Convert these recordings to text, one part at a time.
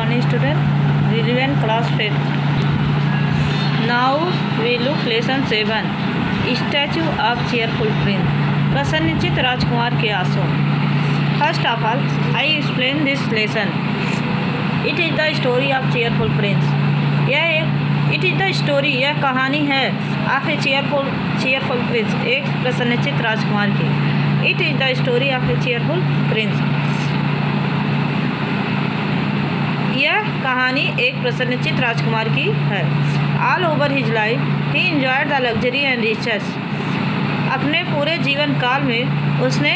morning student. Relevant class 5th. Now we look lesson 7. Statue of cheerful prince. प्रसन्नचित राजकुमार के आंसू. First of all, I explain this lesson. It is the story of cheerful prince. It is the story. यह कहानी है of a cheerful prince. एक प्रसन्नचित राजकुमार की. It is the story of a cheerful prince. यह कहानी एक प्रसन्नचित राजकुमार की है. All over his life, he enjoyed the luxury and riches. अपने पूरे जीवन काल में उसने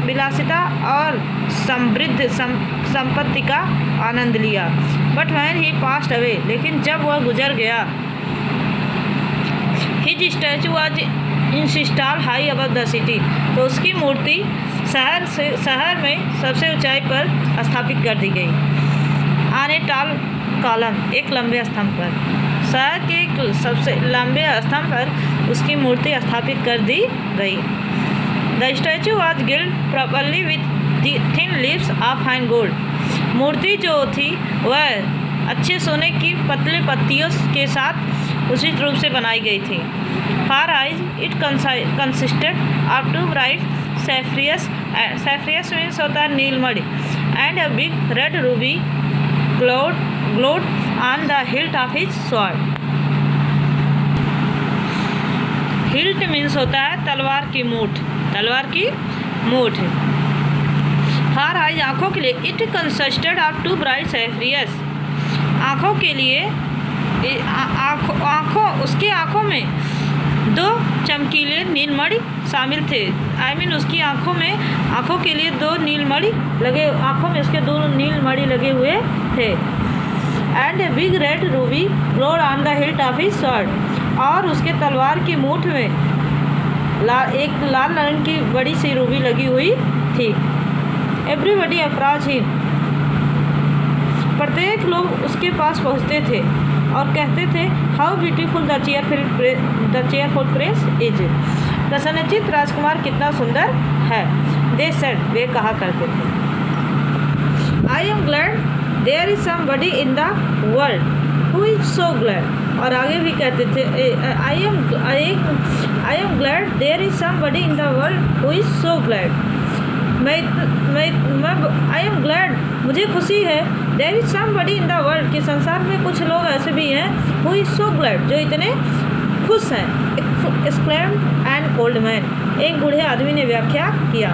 विलासिता और समृद्ध संपत्ति का आनंद लिया. But when he passed away, लेकिन जब वह गुजर गया, his statue was installed high above the city. तो उसकी मूर्ति शहर में सबसे ऊंचाई पर स्थापित कर दी गई. ऑन ए टॉल कॉलम, एक लंबे स्तंभ पर. शहर के एक सबसे लंबे स्तंभ पर उसकी मूर्ति स्थापित कर दी गई. The statue was gild properly with thin leaves of fine gold. मूर्ति जो थी वह अच्छे सोने की पतले पत्तियों के साथ उचित रूप से बनाई गई थी. For eyes it consisted of two bright sapphires means होता है नीलमणि and a big red ruby glowed on the hilt of his sword. Hilt means होता है तलवार की मूठ. फार आइज आँखों के लिए. It consisted of two bright sapphires. आँखों के लिए उसकी आँखों में दो चमकीले नीलमणि शामिल थे. उसकी आँखों के लिए दो नीलमणि लगे, आँखों में उसके दो नीलमणि लगे हुए थे. And a big red Ruby glowed on the hilt of his sword. और उसके तलवार की मूठ में एक लाल रंग की बड़ी सी रूबी लगी हुई थी. Everybody approach him. प्रत्येक लोग उसके पास पहुँचते थे और कहते थे how beautiful the cheerful prince is. प्रसन्नचित राजकुमार कितना सुंदर है. दे सेड, वे कहा करते थे. I am glad there is somebody in the world who is so glad. और आगे भी कहते थे I am glad there is somebody in the world who is so glad. I am glad, मुझे खुशी है. There is somebody in the world, कि संसार में कुछ लोग ऐसे भी हैं हु इज सो ग्लैड, जो इतने खुश हैं. एक्सक्लेम्ड एन ओल्ड मैन, एक बूढ़े आदमी ने व्याख्या किया.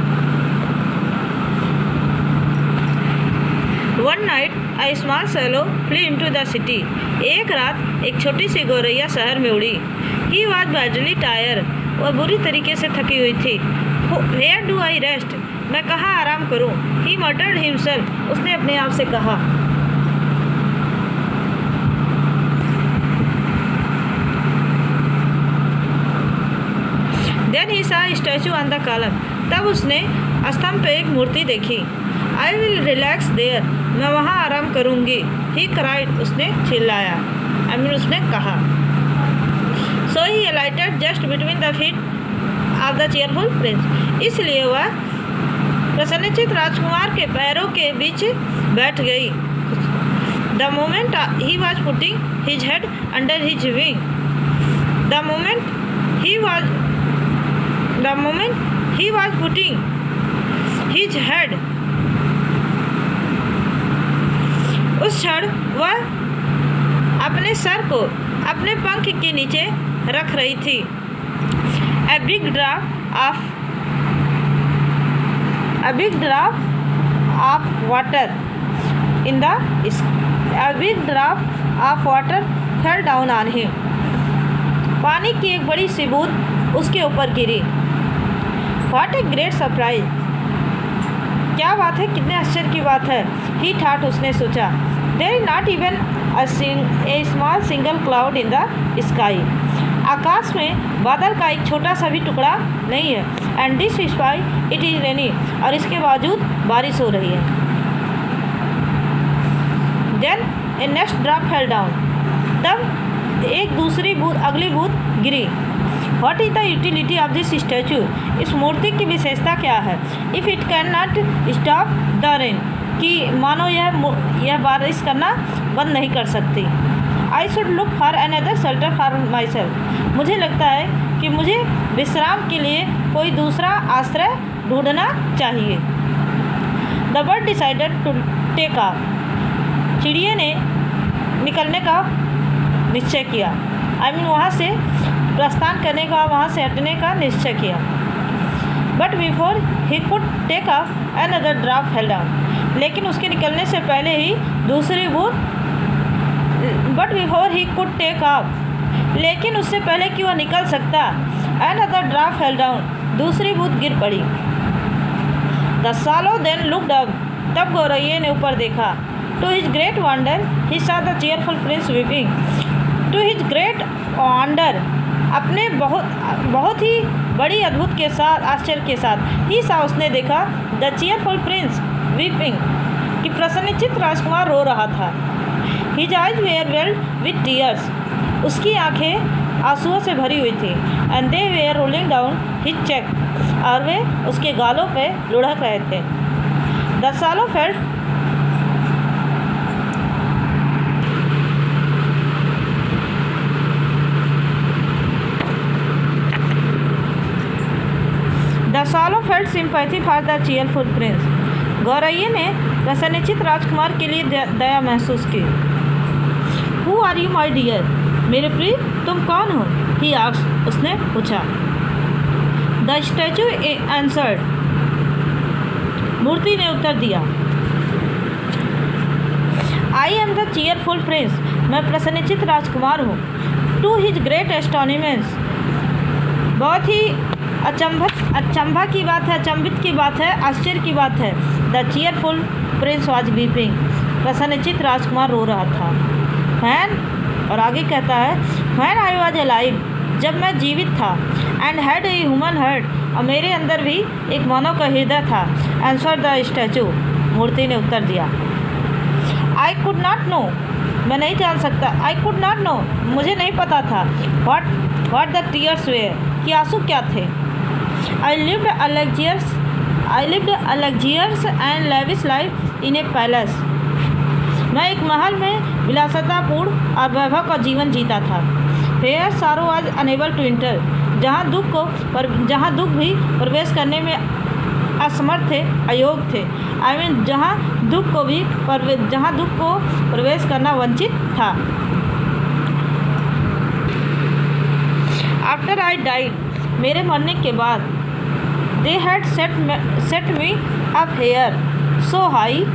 One night a small swallow flew into the city. एक रात एक छोटी सी गौरैया शहर में उड़ी. ही वॉज badly tired, वह बुरी तरीके से थकी हुई थी. Where do I rest, मैं कहाँ आराम करूँ. He muttered himself, उसने अपने आप से कहा. Then he saw a statue on the column. तब उसने स्तंभ पे एक मूर्ति देखी. I will relax there, मैं वहाँ आराम करूँगी. He cried, उसने चिल्लाया. उसने कहा. So he alighted just between the feet of the cheerful prince. इसलिए वह प्रसन्नचित राजकुमार के पैरों के बीच बैठ गई. The moment he was putting his head under his wing. The moment he was putting his head, उस क्षण वह अपने सर को अपने पंख के नीचे रख रही थी. A big drop of water fell down on him. पानी की एक बड़ी सी बूंद उसके ऊपर गिरी. What a great surprise, क्या बात है, कितने आश्चर्य की बात है. He thought, उसने सोचा. There is not even a small single cloud in the sky. आकाश में बादल का एक छोटा सा भी टुकड़ा नहीं है. And this is why it is raining, और इसके बावजूद बारिश हो रही है. Then a next drop fell down. तब एक दूसरी बूंद, अगली बूंद गिरी. What is the utility of this statue? इस मूर्ति की विशेषता क्या है? If it cannot stop the rain, कि मानो यह बारिश करना बंद नहीं कर सकती। I should look for another shelter for my self. मुझे लगता है कि मुझे विश्राम के लिए कोई दूसरा आश्रय ढूंढना चाहिए। The bird decided to take off. चिड़िया ने निकलने का निश्चय किया। वहाँ से प्रस्थान करने का, वहाँ से हटने का निश्चय किया। But before he could take off another drop fell down. लेकिन उसके निकलने से पहले ही दूसरी बूंद, but before he could take off, लेकिन उससे पहले कि वह निकल सकता, अनदर ड्राफ्ट फेल डाउन, दूसरी बूंद गिर पड़ी। The swallow then looked up। तब गौरैया ने ऊपर देखा। To his great wonder he saw the cheerful prince weeping। To his great wonder, अपने बहुत ही बड़ी अद्भुत के साथ, आश्चर्य के साथ, ही सा उसने देखा, द चीयरफुल प्रिंस वीपिंग, कि प्रसन्नचित्त राजकुमार रो रहा था। His eyes were filled with tears, उसकी आंखें आंसुओं से भरी हुई थी। And they were rolling down his cheek, और वे उसके गालों पे लुढ़क रहे थे। The swallow felt the swallow felt sympathy for the cheerful prince. गौरैया ने प्रसन्नचित्त राजकुमार के लिए दया महसूस की। Who are you my dear, मेरे प्रिय तुम कौन हो? ही आस्क्ड, उसने पूछा। द स्टैचू आंसर्ड, मूर्ति ने उत्तर दिया। I am the cheerful Prince, मैं प्रसन्नचित्त राजकुमार हूँ। टू हिज ग्रेट एस्टोनिशमेंट, बहुत ही अचंभा की बात है, अचंभित की बात है, आश्चर्य की बात है। The cheerful prince was weeping, प्रसन्नचित्त राजकुमार रो रहा था। फैन, और आगे कहता है, फैन आई वाज अलाइव, जब मैं जीवित था, and had a human heart, और मेरे अंदर भी एक मानव का हृदय था। आंसर द स्टैचू, मूर्ति ने उत्तर दिया। आई कुड नॉट नो, मैं नहीं जान सकता। आई कुड नॉट नो, मुझे नहीं पता था। व्हाट द टीयर्स वेयर, कि आंसू क्या थे। I lived a luxurious and lavish life in a palace, मैं एक महल में विलासतापूर्ण और वैभव का जीवन जीता था। फेयर सारो वाज अनेबल टू इंटर, जहाँ दुख भी प्रवेश करने में असमर्थ थे, अयोग्य थे। जहाँ दुख को प्रवेश करना वंचित था। आफ्टर आई डाइड, मेरे मरने के बाद, they had set me up here so high.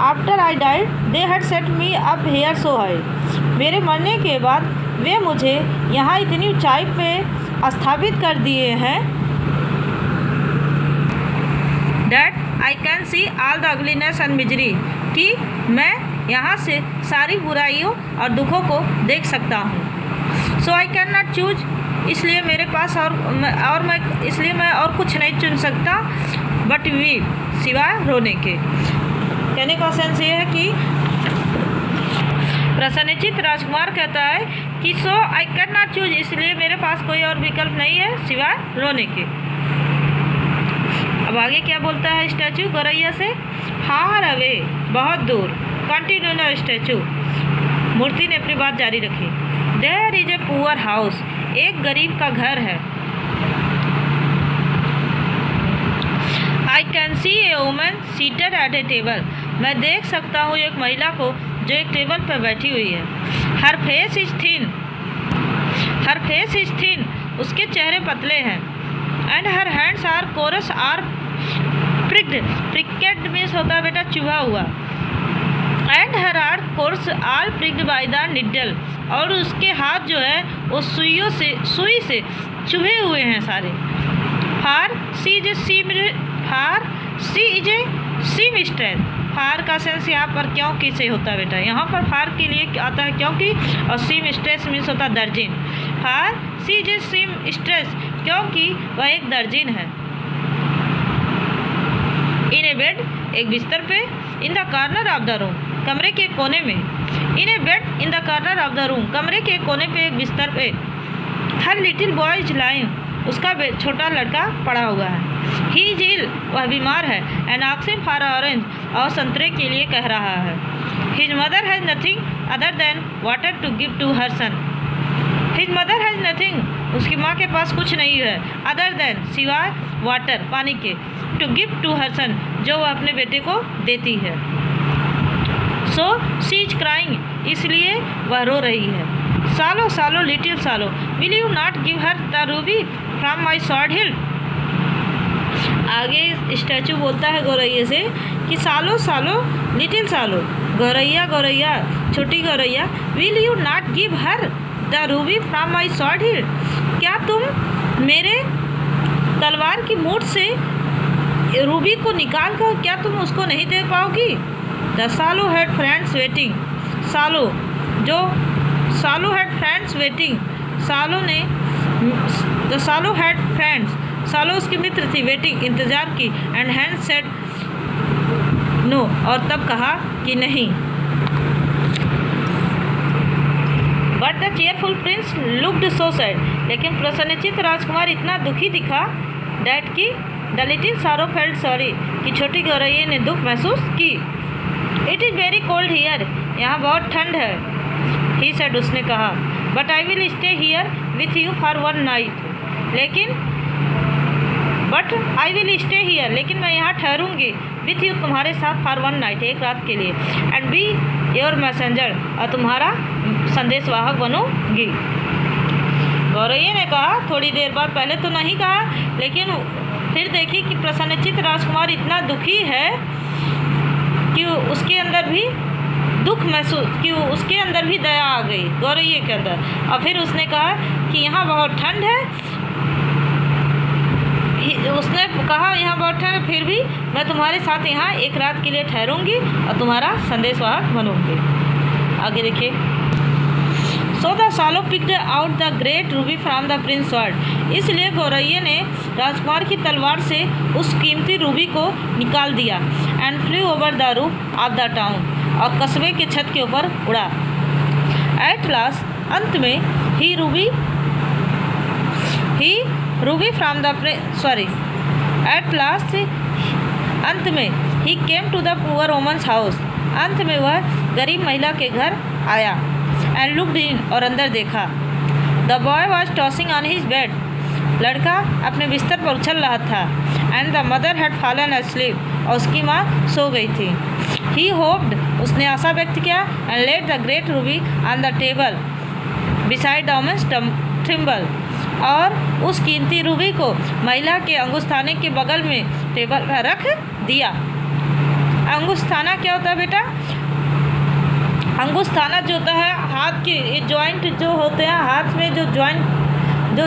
After I died they had set me up here so high, मेरे मरने के बाद वे मुझे यहाँ इतनी ऊंचाई पे स्थापित कर दिए हैं। That I can see all the ugliness and misery, कि मैं यहाँ से सारी बुराइयों और दुखों को देख सकता हूँ। सो आई कैन नॉट चूज, इसलिए मेरे पास इसलिए मैं और कुछ नहीं चुन सकता, बट वी, सिवाय रोने के। कहने का सेंस ये है कि प्रसन्नचित्त राजकुमार कहता है कि सो आई कैन नॉट चूज, इसलिए मेरे पास कोई और विकल्प नहीं है सिवाय रोने के। अब आगे क्या बोलता है स्टैचू गौरैया से? फार अवे, बहुत दूर। कंटिन्यू द स्टैचू, मूर्ति ने अपनी बात जारी रखी। There is a poor house, एक गरीब का घर है। I can see a woman seated at a table, मैं देख सकता हूँ एक महिला को जो एक टेबल पर बैठी हुई है। हर फेस इज थिन, उसके चेहरे पतले हैं। And her hands are coarse are pricked means होता है बेटा चुभा हुआ। And her are coarse all pricked by the needle, और उसके हाथ जो है वो सुई से चुभे हुए हैं सारे। फार सी इज ए सीमस्ट्रेस, फार का सेंस यहाँ पर क्योंकि से होता है बेटा, यहाँ पर फार के लिए आता है क्योंकि, और सीमस्ट्रेस मीन्स होता है दर्जिन। फार सी इज ए सीमस्ट्रेस, क्योंकि वह एक दर्जिन है। इन ए बेड, एक बिस्तर पे। In the corner of the room, कमरे के कोने में। In a bed in the corner of the room, कमरे के कोने पे एक बिस्तर पे। Her little boy is lying, उसका छोटा लड़का पड़ा हुआ है। ही इज इल, वह बीमार है। एंड आस्किंग फॉर ऑरेंज, और संतरे के लिए कह रहा है। His mother has nothing other than water to give to her son. His mother has nothing, उसकी माँ के पास कुछ नहीं है। अदर देन, सिवाय वाटर, पानी के। टू गिव टू हर सन, जो वह अपने बेटे को देती है। सो शी इज क्राइंग, इसलिए वह रो रही है। सालो swallow little swallow, will you not give her the ruby from my sword hilt. आगे स्टैचू बोलता है गौरैया से कि सालो सालो लिटिल सालो, गौरैया गौरैया छोटी गौरैया, will you not give her the ruby from my sword hilt, क्या तुम मेरे तलवार की मूठ से रूबी को निकाल कर क्या तुम उसको नहीं दे पाओगी। द सालो हैड फ्रेंड्स वेटिंग, सालो हैड फ्रेंड्स वेटिंग, सालो ने द सालो हैड फ्रेंड्स, सालो उसके मित्र थी, वेटिंग इंतज़ार की। एंड हैंड सेड नो, और तब कहा कि नहीं। But the cheerful Prince looked so sad, लेकिन प्रसन्नचित्त राजकुमार इतना दुखी दिखा डैट की द लिटिल सारो फेल्ट सॉरी, कि छोटी गौरैया ने दुख महसूस की। It is very cold here, यहाँ बहुत ठंड है। ही सेड, उसने कहा। But I will stay here with you for one night, लेकिन मैं यहाँ ठहरूंगी विथ यू, तुम्हारे साथ फॉर वन नाइट, एक रात के लिए। एंड बी योर मैसेंजर, और तुम्हारा संदेशवाहक बनूंगी। गौरैया ने कहा थोड़ी देर बाद, पहले तो नहीं कहा, लेकिन फिर देखी कि प्रसन्नचित्त राजकुमार इतना दुखी है कि उसके अंदर भी दुख महसूस, कि उसके अंदर भी दया आ गई गौरैया के अंदर। और फिर उसने कहा कि यहाँ बहुत ठंड है, उसने कहा यहाँ बहुत ठंड है, फिर भी मैं तुम्हारे साथ यहाँ एक रात के लिए ठहरूंगी और तुम्हारा संदेशवाहक बनूंगी। आगे देखिए। सो द सालो picked out the great Ruby from the Prince sword, इसलिए गौरैया ने राजकुमार की तलवार से उस कीमती रूबी को निकाल दिया। And flu over the roof of the town, और कस्बे के छत के ऊपर उड़ा। एट लास्ट, अंत में, he ruby from the at last, अंत में, he came to the poor woman's house, अंत में वह गरीब महिला के घर आया। एंड लुक्ड इन, और अंदर देखा। The boy was tossing on his bed, लड़का अपने बिस्तर पर उछल रहा था। And the mother had fallen asleep, और उसकी माँ सो गई थी। ही होप्ड, उसने आशा व्यक्त किया। And let the great ruby on the table beside the woman's thimble, और उस कीमती रूबी को महिला के अंगुस्ताने के बगल में टेबल पर रख दिया। अंगुस्ताना क्या होता है बेटा? अंगुस्ताना जो होता है हाथ के जॉइंट जो होते हैं, हाथ में जो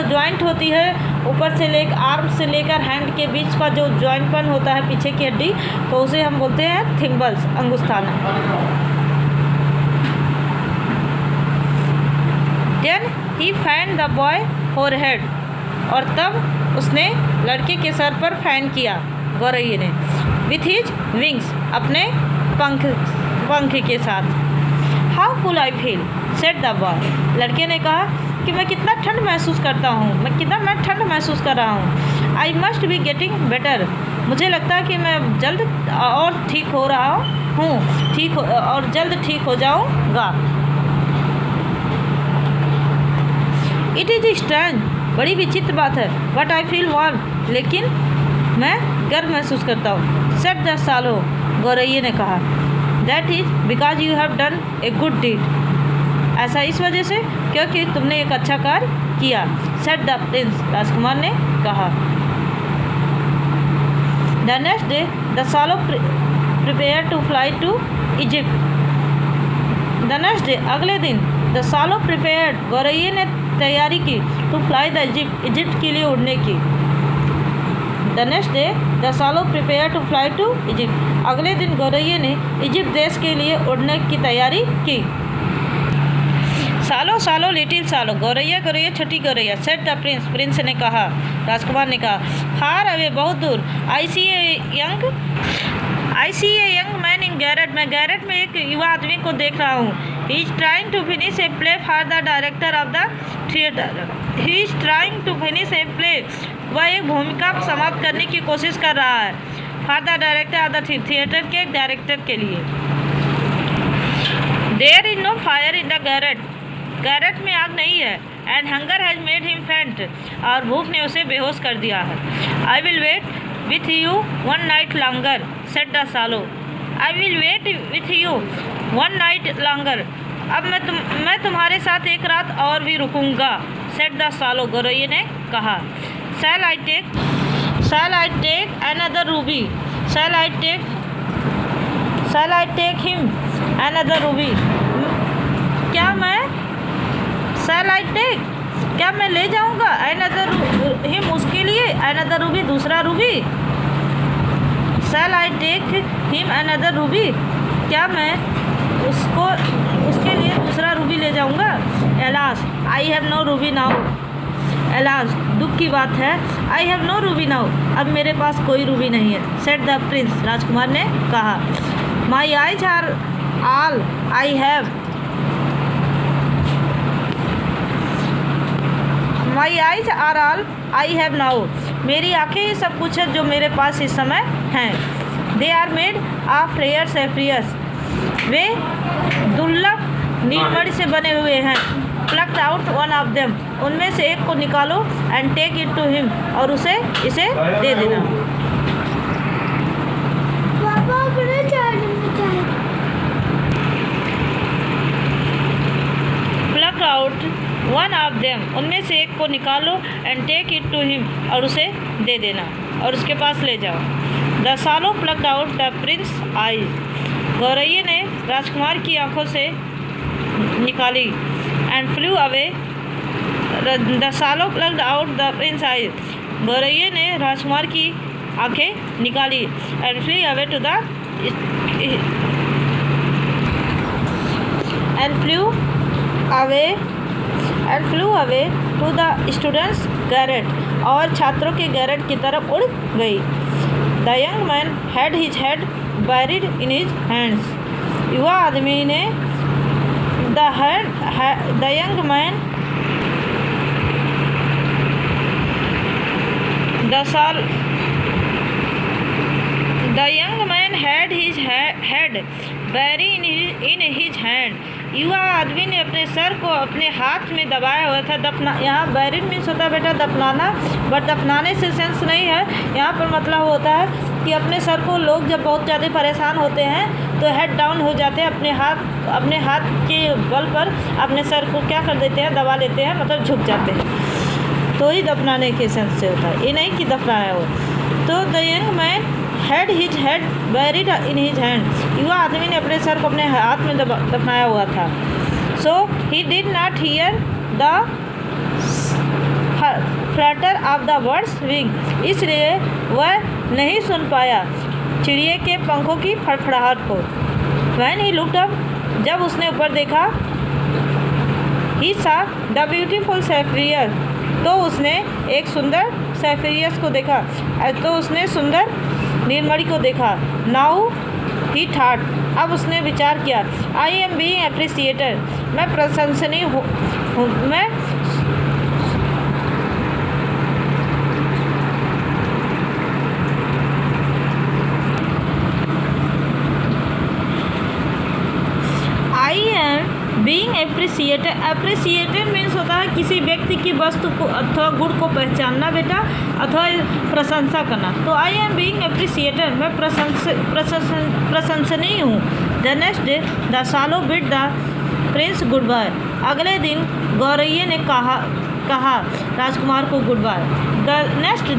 जॉइंट होती है, ऊपर से लेकर आर्म से लेकर हैंड के बीच का जो जॉइंटपन होता है, पीछे की हड्डी, तो उसे हम बोलते हैं थिम्बल्स, अंगुस्ताना। Then he fan the boy forehead, और तब उसने लड़के के सर पर फैन किया गौरैया ने। विथ हिज विंग्स, अपने पंख के साथ। हाउ कुल I feel, said the boy, लड़के ने कहा कि मैं कितना ठंड महसूस करता हूँ, मैं ठंड महसूस कर रहा हूँ। I must be getting better, मुझे लगता है कि मैं जल्द और ठीक हो रहा हूँ, और जल्द ठीक हो जाऊँगा। इट इज़ स्ट्रेंज, बड़ी विचित्र बात है। बट आई फील वार्म, लेकिन मैं गर्व महसूस करता हूँ। सेड द सालो, गौरैया ने कहा। That is because you have done a good deed, ऐसा इस वजह से क्योंकि तुमने एक अच्छा कार्य किया। सेड द प्रिंस, राजकुमार ने कहा। The next day the swallow prepare to fly to Egypt. The next day, अगले दिन, द सालो प्रिपेयर्ड, गौरैया ने तैयारी की, टू फ्लाई द इजिप्ट के लिए उड़ने की। The next day the swallow prepare to fly to Egypt, अगले दिन गौरैया ने इजिप्ट देश के लिए उड़ने की तैयारी की। सालो सालो लिटिल सालो, गौरैया गौरैया छोटी गौरैया। सेड द प्रिंस, प्रिंस ने कहा, राजकुमार ने कहा। फार अवे, बहुत दूर। I see a young man in garret, मैं गैरेट में एक युवा आदमी को देख रहा हूँ। He is trying to finish a play for the director of the theatre. He is trying to finish a play, वह एक भूमिका समाप्त करने की कोशिश कर रहा है। For the director of the theatre के डायरेक्टर के लिए। There is no fire in the garret, garret में आग नहीं है। And hunger has made him faint, और भूख ने उसे बेहोश कर दिया है। I will wait with you one night longer said the swallow. I will wait with you one night longer, अब मैं तुम्हारे साथ एक रात और भी रुकूंगा। सेड द सालो, गौरैया ने कहा। Shall I take another ruby, shall I take him another ruby, क्या मैं ले जाऊंगा अनदर हिम, उसके लिए अनदर रूबी, दूसरा रूबी। Shall I take him another ruby, क्या मैं उसके लिए दूसरा रूबी ले जाऊंगा। Alas I have no ruby now, alas दुख की बात है। I have no ruby now, अब मेरे पास कोई रूबी नहीं है। सेड द प्रिंस, राजकुमार ने कहा। My eyes are all I have, my eyes are all I have now, मेरी आँखें ही सब कुछ है जो मेरे पास इस समय हैं। They are made of rare sapphires, वे दुर्लभ नीलमणि से बने हुए हैं। Plucked out one of them, उनमें से एक को निकालो। And take it to him, और इसे दे देना। Pluck out one of them, उनमें से एक को निकालो। And take it to him, और उसे दे देना, और उसके पास ले जाओ। The swallow plucked out the prince eyes, गौरैया ने राजकुमार की आंखों से निकाली। And flew away, the swallow plucked out the prince eyes, गौरैया ने राजकुमार की आंखें निकाली। And flew away to the and flew away to the student's garret, और छात्रों के गैरेट की तरफ उड़ गई। The young man had his head buried in his hands, युवा आदमी ने the young man had his head buried in his hand, युवा आदमी ने अपने सर को अपने हाथ में दबाया हुआ था। दफना, यहाँ बैरिड मीन्स होता है बेटा दफनाना, बट दफनाने से सेंस नहीं है यहाँ पर। मतलब होता है कि अपने सर को लोग जब बहुत ज़्यादा परेशान होते हैं तो हेड डाउन हो जाते हैं, अपने हाथ के बल पर अपने सर को क्या कर देते हैं, दबा लेते हैं, मतलब झुक जाते हैं, तो ही दफनाने के सेंस से होता है, ये नहीं कि दफनाया हो। तो the young man had his head buried in his hand, युवा आदमी ने अपने सर को अपने हाथ में दफनाया हुआ था। So he did not hear the flutter of the bird's wing, इसलिए वह नहीं सुन पाया चिड़िए के पंखों की फड़फड़ाहट को। व्हेन ही लुक्ड अप, जब उसने ऊपर देखा, ही सा द ब्यूटीफुल सैफरियर, तो उसने एक सुंदर सैफरियस को देखा, तो उसने सुंदर नीलमणि को देखा। नाउ ही थॉट, अब उसने विचार किया। आई एम बीइंग एप्रिसिएटेड, मैं प्रशंसनीय हूँ, मैं बीइंग एप्रिसिएटेड मीन्स होता है किसी व्यक्ति की वस्तु को अथवा गुण को पहचानना बेटा, अथवा प्रशंसा करना। तो आई एम बीइंग एप्रिसिएटेड, मैं प्रशंसनीय हूँ। The next day the swallow bid the prince goodbye, अगले दिन गौरैया ने कहा राजकुमार को goodbye. The next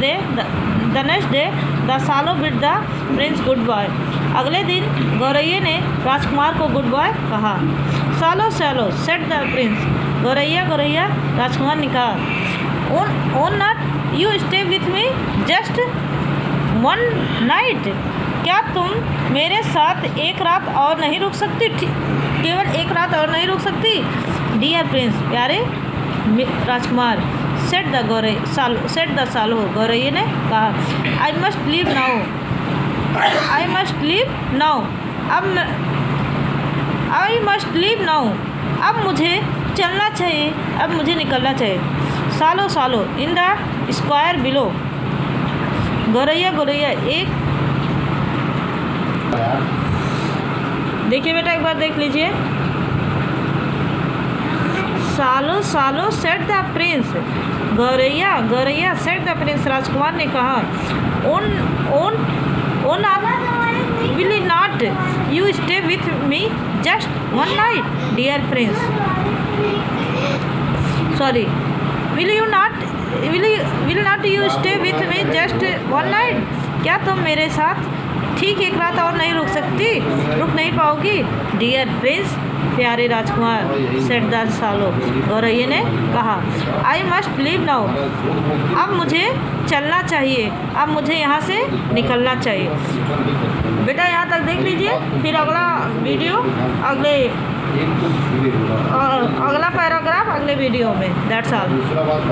day the swallow bid the prince goodbye, अगले दिन गौरैया ने राजकुमार को गुड बाय कहा। सालो सेड द प्रिंस, गौरैया, राजकुमार ने कहा। Own not you stay with me just one night, क्या तुम मेरे साथ एक रात और नहीं रुक सकती, केवल एक रात और नहीं रुक सकती। डियर प्रिंस, प्यारे राजकुमार, सेड द सालो, गौरैया ने कहा। I must leave now, I must leave now, अब मुझे चलना चाहिए, अब मुझे निकलना चाहिए। सालो सालो इन द स्क्वायर बिलो, गौरैया गौरैया एक, देखिए बेटा एक बार देख लीजिए। सालो सालो सेट द प्रिंस, गौरैया गौरैया सेट द प्रिंस, राजकुमार ने कहा। On on on will not you stay with me just one night dear prince, sorry will not you stay with me just one night, क्या तुम मेरे साथ ठीक एक रात और नहीं रुक नहीं पाओगी डियर प्रिंस, प्यारे राजकुमार, सेट द सालो, गौरैया ने कहा। आई मस्ट लीव नाउ, अब मुझे चलना चाहिए, अब मुझे यहाँ से निकलना चाहिए। बेटा यहाँ तक देख लीजिए, फिर अगला वीडियो अगला पैराग्राफ अगले वीडियो में। That's all.